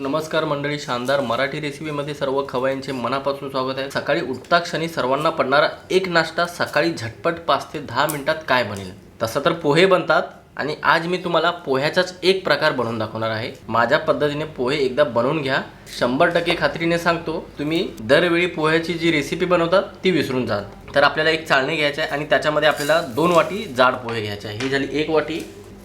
नमस्कार मंडळी, शानदार मराठी रेसिपीमध्ये सर्व खवय्यांचे मनापासून स्वागत आहे। सकाळी उठता क्षणी सर्वांना पडणारा एक नाश्ता सकाळी झटपट 5 ते 10 मिनिटात काय बनेल? तसं तर पोहे बनतात आणि आज मी तुम्हाला पोह्याचाच एक प्रकार बनवून दाखवणार आहे। माझ्या पद्धतीने पोहे एकदा बनवून घ्या, 100% खात्रीने सांगतो तुम्ही दरवेळी पोह्याची जी रेसिपी बनवतात ती विसरून जाल। तर आपल्याला एक चाळणी घ्यायची आहे आणि त्याच्यामध्ये आपल्याला 2 वाटी जाड पोहे घ्यायचे आहे। ही झाली 1 वाटी,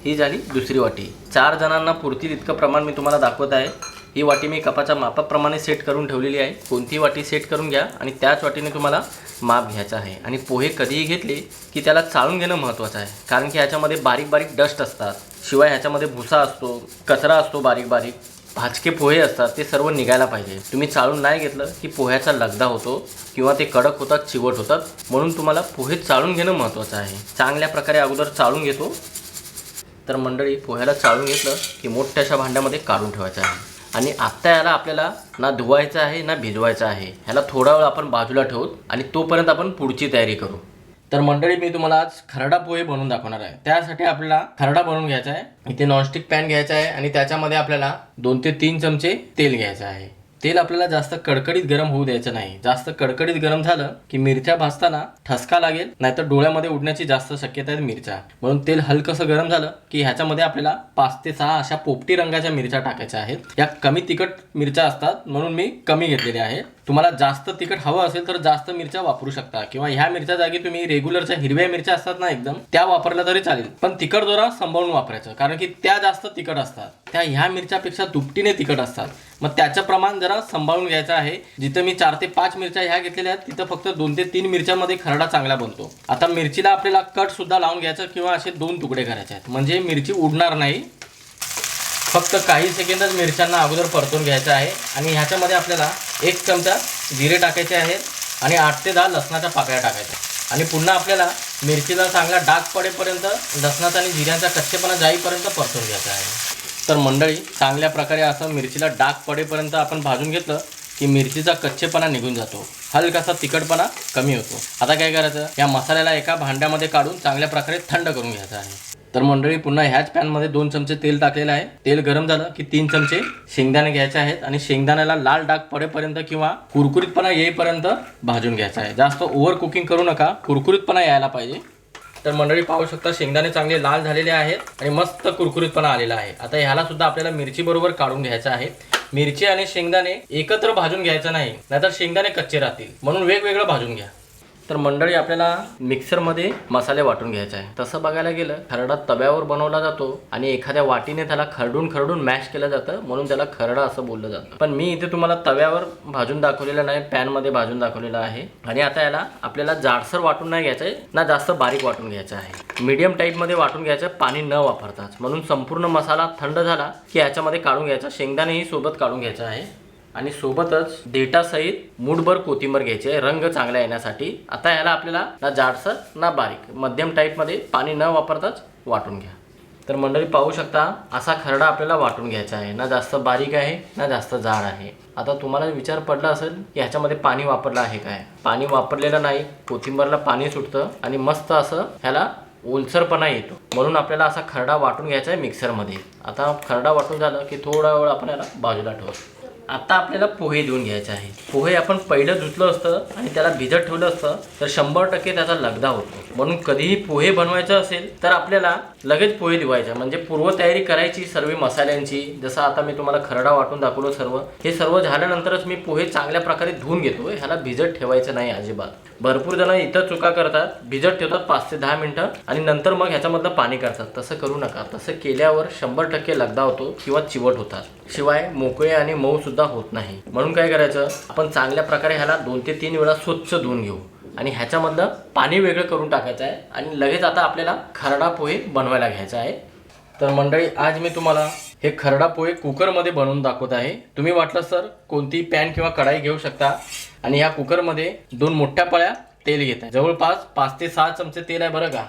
ही झाली दुसरी वाटी। 4 जणांना पुरतील इतकं प्रमाण मी तुम्हाला दाखवत आहे। ही वाटी मी कपाच्या मापाप्रमाणे सेट करून ठेवलेली आहे। कोणती वाटी सेट करून घ्या आणि त्याच वाटीने तुम्हाला माप घ्यायचं आहे। आणि पोहे कधीही घेतले की त्याला चाळून घेणं महत्त्वाचं आहे, कारण की ह्याच्यामध्ये बारीक बारीक डस्ट असतात, शिवाय ह्याच्यामध्ये भुसा असतो, कचरा असतो, बारीक बारीक भाजके पोहे असतात, ते सर्व निघायला पाहिजे। तुम्ही चाळून नाही घेतलं की पोह्याचा लगदा होतो किंवा ते कडक होतात, चिवट होतात, म्हणून तुम्हाला पोहे चाळून घेणं महत्त्वाचं आहे। चांगल्या प्रकारे अगोदर चाळून घेतो। तर मंडळी, पोह्याला चाळून घेतलं की मोठ्याशा भांड्यामध्ये काढून ठेवायचं आहे। आणि आत्ता याला आपल्याला ना धुवायचं आहे ना भिजवायचं आहे, ह्याला थोडा वेळ आपण बाजूला ठेवू आणि तोपर्यंत आपण पुढची तयारी करू। तर मंडळी, मी तुम्हाला आज खरडा पोहे बनवून दाखवणार आहे। त्यासाठी आपल्याला खरडा बनवून घ्यायचा आहे। इथे नॉनस्टिक पॅन घ्यायचा आहे आणि त्याच्यामध्ये आपल्याला 2 ते 3 चमचे तेल घ्यायचं आहे। तेल आपल्याला जास्त कडकडीत गरम होऊ द्यायचं नाही। जास्त कडकडीत गरम झालं की मिरच्या भाजताना ठसका लागेल, नाहीतर डोळ्यामध्ये उडण्याची जास्त शक्यता आहे मिरच्या। म्हणून तेल हलकसं गरम झालं की ह्याच्यामध्ये आपल्याला 5 ते 6 अशा पोपटी रंगाच्या मिरच्या टाकायच्या आहेत। या कमी तिखट मिरच्या असतात, म्हणून मी कमी घेतलेल्या आहेत। तुम्हाला जास्त तिखट हवं असेल तर जास्त मिरच्या वापरू शकता, किंवा ह्या मिरच्या जागी तुम्ही रेग्युलरच्या हिरव्या मिरच्या असतात ना एकदम, त्या वापरल्या तरी चालेल। पण तिखट जरा सांभाळून वापरायचं, कारण की त्या जास्त तिखट असतात, त्या ह्या मिरच्यापेक्षा दुपटीने तिखट असतात। मग त्याचं प्रमाण जरा सांभाळून घ्यायचं आहे। जिथं मी 4 ते 5 मिरच्या ह्या घेतलेल्या आहेत, तिथं फक्त 2 ते 3 मिरच्यामध्ये खरडा चांगला बनतो। आता मिरचीला आपल्याला कट सुद्धा लावून घ्यायचं, किंवा असे 2 तुकडे करायचे आहेत, म्हणजे मिरची उडणार नाही। फक्त काही सेकंदच मिरच्यांना अगोदर परतून घ्यायचं आहे। आणि ह्याच्यामध्ये आपल्याला 1 चमचा जिरे टाकायचे आहेत आणि 8 ते 10 लसणाच्या पाकळ्या टाकायच्या। आणि पुन्हा आपल्याला मिरचीला चांगला डाग पडेपर्यंत, लसणाचा आणि जिऱ्यांचा कच्चेपणा जाईपर्यंत परतून घ्यायचा आहे। तर मंडळी, चांगल्या प्रकारे असं मिरचीला डाग पडेपर्यंत आपण भाजून घेतलं की मिरचीचा कच्चेपणा निघून जातो, हलकासा तिखटपणा कमी होतो। आता काय करायचं, या मसाल्याला एका भांड्यामध्ये काढून चांगल्या प्रकारे थंड करून घ्यायचं आहे। तर मंडळी, पुन्हा ह्याच पॅनमध्ये 2 चमचे तेल टाकलेलं आहे। तेल गरम झालं की 3 चमचे शेंगदाणे घ्यायचे आहेत आणि शेंगदाण्याला लाल डाग पडेपर्यंत किंवा कुरकुरीतपणा येईपर्यंत भाजून घ्यायचं आहे। जास्त ओव्हर कुकिंग करू नका, कुरकुरीतपणा यायला पाहिजे। तर मंडळी, पाहू शकता शेंगदाणे चांगले लाल झालेले आहेत आणि मस्त कुरकुरीतपणा आलेला आहे। आता ह्याला सुद्धा आपल्याला मिरची बरोबर काढून घ्यायचं आहे। मिरची आणि शेंगदाणे एकत्र भाजून घ्यायचं नाही, नाहीतर शेंगदाणे कच्चे राहतील, म्हणून वेगवेगळं भाजून घ्या। तर मंडळी, आपल्याला मिक्सरमध्ये मसाले वाटून घ्यायचे आहे। तसं बघायला गेलं, खरडा तव्यावर बनवला जातो आणि एखाद्या वाटीने त्याला खरडून खरडून मॅश केलं जातं, म्हणून त्याला खरडा असं बोललं जातं। पण मी इथे तुम्हाला तव्यावर भाजून दाखवलेलं नाही, पॅनमध्ये भाजून दाखवलेलं आहे। आणि आता याला आपल्याला जाडसर वाटून नाही घ्यायचं आहे ना जास्त बारीक वाटून घ्यायचं आहे, मीडियम टाईपमध्ये वाटून घ्यायचं, पाणी न वापरताच। म्हणून संपूर्ण मसाला थंड झाला की याच्यामध्ये काढून घ्यायचा, शेंगदाणेही सोबत काढून घ्यायचं आहे आणि सोबतच देठासहित मूठभर कोथिंबीर घ्यायची आहे, रंग चांगला येण्यासाठी। आता याला आपल्याला ना जाडसर ना बारीक, मध्यम टाईपमध्ये पाणी न वापरताच वाटून घ्या। तर मंडळी, पाहू शकता असा खरडा आपल्याला वाटून घ्यायचा आहे, ना जास्त बारीक आहे ना जास्त जाड आहे। आता तुम्हाला विचार पडला असेल की ह्याच्यामध्ये पाणी वापरलं आहे काय? पाणी वापरलेलं नाही, कोथिंबीरला पाणी सुटतं आणि मस्त असं ह्याला ओलसरपणा येतो, म्हणून आपल्याला असा खरडा वाटून घ्यायचा आहे मिक्सरमध्ये। आता खरडा वाटून झालं की थोडा वेळ आपण याला बाजूला ठेवू। आता आपल्याला पोहे धुवून घ्यायचे आहे। पोहे आपण पहिलं धुतलं असतं आणि त्याला भिजत ठेवलं असतं तर 100% त्याचा लगदा होतो। म्हणून कधीही पोहे बनवायचं असेल तर आपल्याला लगेच पोहे धुवायचे, म्हणजे पूर्वतयारी करायची सर्व मसाल्यांची। जसं आता मी तुम्हाला खरडा वाटून दाखवलं, हे सर्व झाल्यानंतरच मी पोहे चांगल्या प्रकारे धुवून घेतो। ह्याला भिजत ठेवायचं नाही अजिबात। भरपूर जण इथं चुका करतात, भिजत ठेवतात 5 ते 10 मिनिटं आणि नंतर मग ह्याच्यामधलं पाणी काढतात। तसं करू नका, तसं केल्यावर 100% लगदा होतो किंवा चिवट होतात, शिवाय मोकळे आणि मऊ सुद्धा होत नाही। म्हणून काय करायचं, आपण चांगल्या प्रकारे ह्याला 2 ते 3 वेळा स्वच्छ धुवून घेऊ आणि ह्याच्यामधलं पाणी वेगळं करून टाकायचं आहे आणि लगेच आता आपल्याला खरडा पोहे बनवायला घ्यायचा आहे। तर मंडळी, आज मी तुम्हाला हे खरडा पोहे कुकरमध्ये बनवून दाखवत आहे। तुम्ही वाटलं तर कोणती पॅन किंवा कढाई घेऊ शकता आणि ह्या कुकरमध्ये 2 मोठ्या पळ्या तेल घेत आहे। जवळपास 5 ते 6 चमचे तेल आहे बरं का।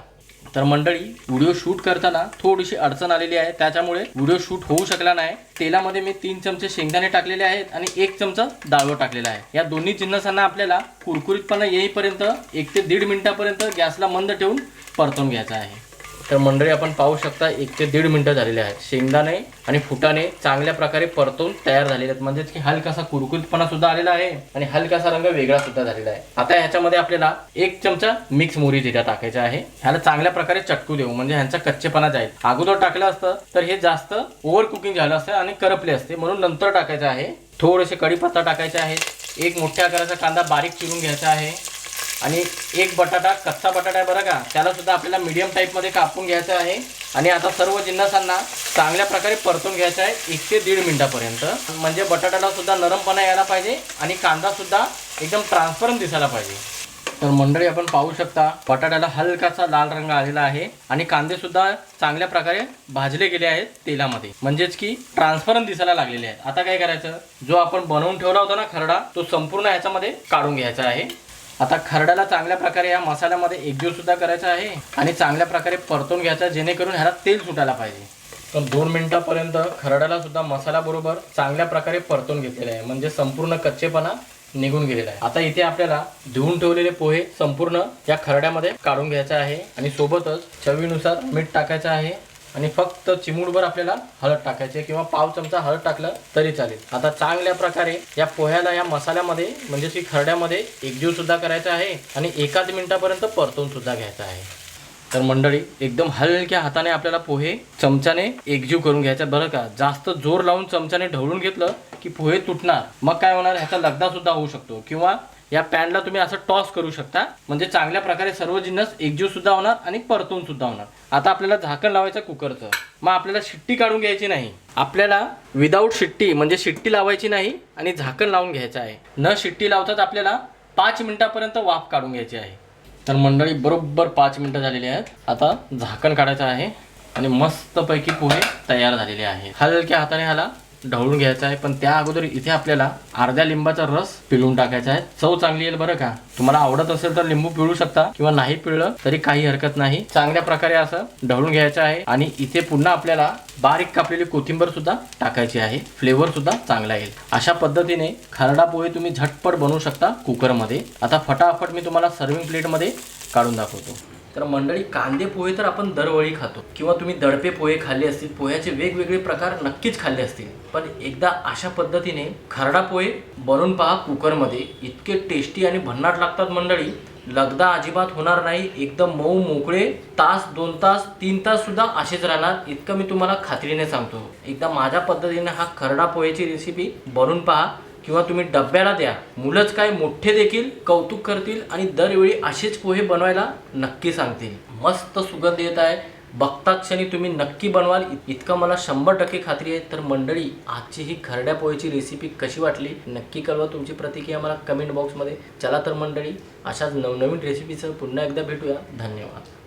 तर मंडळी, व्हिडिओ शूट करताना थोडीशी अडचण आलेली आहे, त्याच्यामुळे व्हिडिओ शूट होऊ शकला नाही। तेलामध्ये मी 3 चमचे शेंगदाणे टाकलेले आहेत आणि 1 चमचा डाळव टाकलेला आहे। या दोन्ही जिन्नसांना आपल्याला कुरकुरीतपणा येईपर्यंत 1 ते 1.5 मिनिटापर्यंत गॅसला मंद ठेवून परतून घ्यायचा आहे। तर मंडळी आपण पाहू शकता 1 ते 1.5 मिनिटं झालेले आहेत. शेंगदाणे आणि फुटाणे चांगल्या प्रकारे परतून तयार झालेले आहेत, म्हणजेच की हलकासा कुरकुरीतपणा सुद्धा आलेला आहे आणि हलकासा रंग वेगळा सुद्धा झालेला आहे. आता ह्याच्यामध्ये आपल्याला 1 चमचा मिक्स मोहरी जिरा टाकायचा आहे. ह्याला चांगल्या प्रकारे चटकू देऊ, म्हणजे ह्यांचा कच्चेपणा जाईल. अगोदर टाकलं असतं तर हे जास्त ओव्हर कुकिंग झालं असतं आणि करपले असते, म्हणून नंतर टाकायचं आहे. थोडेसे कढीपत्ता टाकायचे आहे. एक मोठ्या आकाराचा कांदा बारीक चिरून घ्यायचा आहे आणि एक बटाटा, कच्चा बटाटा आहे बरं का, त्याला सुद्धा आपल्याला मीडियम टाईपमध्ये कापून घ्यायचं आहे. आणि आता सर्व जिन्नसांना चांगल्या प्रकारे परतून घ्यायचं आहे 1 ते 1.5 मिनिटापर्यंत, म्हणजे बटाट्याला सुद्धा नरमपणा यायला पाहिजे आणि कांदा सुद्धा एकदम ट्रान्सपरंट दिसायला पाहिजे. तर मंडळी आपण पाहू शकता बटाट्याला हलकासा लाल रंग आलेला आहे आणि कांदे सुद्धा चांगल्या प्रकारे भाजले गेले आहेत तेलामध्ये, म्हणजेच की ट्रान्सपरंट दिसायला लागलेले आहेत. आता काय करायचं, जो आपण बनवून ठेवला होता ना खरडा, तो संपूर्ण ह्याच्यामध्ये काढून घ्यायचा आहे. आता खरड्याला चांगल्या प्रकारे या मसाल्यामध्ये एकजीव सुद्धा करायचा आहे आणि चांगल्या प्रकारे परतून घ्यायचा, जेणेकरून ह्याला तेल सुटायला पाहिजे. तर 2 मिनिटापर्यंत खरड्याला सुद्धा मसाल्याबरोबर चांगल्या प्रकारे परतून घेतलेले आहे, म्हणजे संपूर्ण कच्चेपणा निघून गेलेला आहे. आता इथे आपल्याला धुवून ठेवलेले पोहे संपूर्ण या खरड्यामध्ये काढून घ्यायचे आहे आणि सोबतच चवीनुसार मीठ टाकायचं आहे आणि फक्त चिमूटभर आपल्याला हळद टाकायची किंवा पाव चमचा हळद टाकलं तरी चालेल. आता चांगल्या प्रकारे या पोह्याला या मसाल्यामध्ये म्हणजे की खरड्यामध्ये एकजीव सुद्धा करायचा आहे आणि 1 मिनिटापर्यंत परतून सुद्धा घ्यायचं आहे. तर मंडळी एकदम हलक्या हाताने आपल्याला पोहे चमच्याने एकजीव करून घ्यायचा बरं का. जास्त जोर लावून चमच्याने ढवळून घेतलं की पोहे तुटणार, मग काय होणार, ह्याचा लगदा सुद्धा होऊ शकतो. किंवा या पॅनला तुम्ही असं टॉस करू शकता, म्हणजे चांगल्या प्रकारे सर्व जिन्नस एकजीव सुद्धा होणार आणि परतून सुद्धा होणार. आता आपल्याला झाकण लावायचं कुकरचं. मग आपल्याला शिट्टी काढून घ्यायची नाही, आपल्याला विदाऊट शिट्टी म्हणजे शिट्टी लावायची नाही आणि झाकण लावून घ्यायचं आहे. न शिट्टी लावताच आपल्याला 5 मिनिटापर्यंत वाफ काढून घ्यायची आहे. तर मंडळी बरोबर 5 मिनिटं झालेली आहेत. आता झाकण काढायचं आहे आणि मस्तपैकी पोहे तयार झालेले आहे. हलक्या हाताने ह्याला ढवळून घ्यायचा आहे, पण त्या अगोदर इथे आपल्याला अर्ध्या लिंबाचा रस पिळून टाकायचा आहे. चव चांगली येईल बरं का. तुम्हाला आवडत असेल तर लिंबू पिळू शकता किंवा नाही पिळलं तरी काही हरकत नाही. चांगल्या प्रकारे असं ढवळून घ्यायचं आहे आणि इथे पुन्हा आपल्याला बारीक कापलेली कोथिंबीर सुद्धा टाकायची आहे. फ्लेवर सुद्धा चांगला येईल. अशा पद्धतीने खरडा पोहे तुम्ही झटपट बनवू शकता कुकरमध्ये. आता फटाफट मी तुम्हाला सर्विंग प्लेटमध्ये काढून दाखवतो. तर मंडळी कांदे पोहे तर आपण दरवेळी खातो किंवा तुम्ही दडपे पोहे खाल्ले असतील, पोह्याचे वेगवेगळे प्रकार नक्कीच खाल्ले असतील, पण एकदा अशा पद्धतीने खरडा पोहे बनवून पहा कुकरमध्ये. इतके टेस्टी आणि भन्नाट लागतात मंडळी, लगदा अजिबात होणार नाही. एकदम मऊ मोकळे, तास 2 तास 3 तास सुद्धा असेच राहणार, इतकं मी तुम्हाला खात्रीने सांगतो. एकदा माझ्या पद्धतीने हा खरडा पोहेची रेसिपी बनवून पहा किंवा तुम्ही डब्याला द्या. मुलंच काय मोठे देखील कौतुक करतील आणि दरवेळी असेच पोहे बनवायला नक्की सांगतील. मस्त सुगंध येत आहे, बघता क्षणी तुम्ही नक्की बनवाल इतकं मला 100% खात्री आहे. तर मंडळी आजची ही खरड्या पोहेची रेसिपी कशी वाटली नक्की कळवा. तुमची प्रतिक्रिया मला कमेंट बॉक्समध्ये. चला तर मंडळी अशाच नवनवीन रेसिपीसह पुन्हा एकदा भेटूया. धन्यवाद.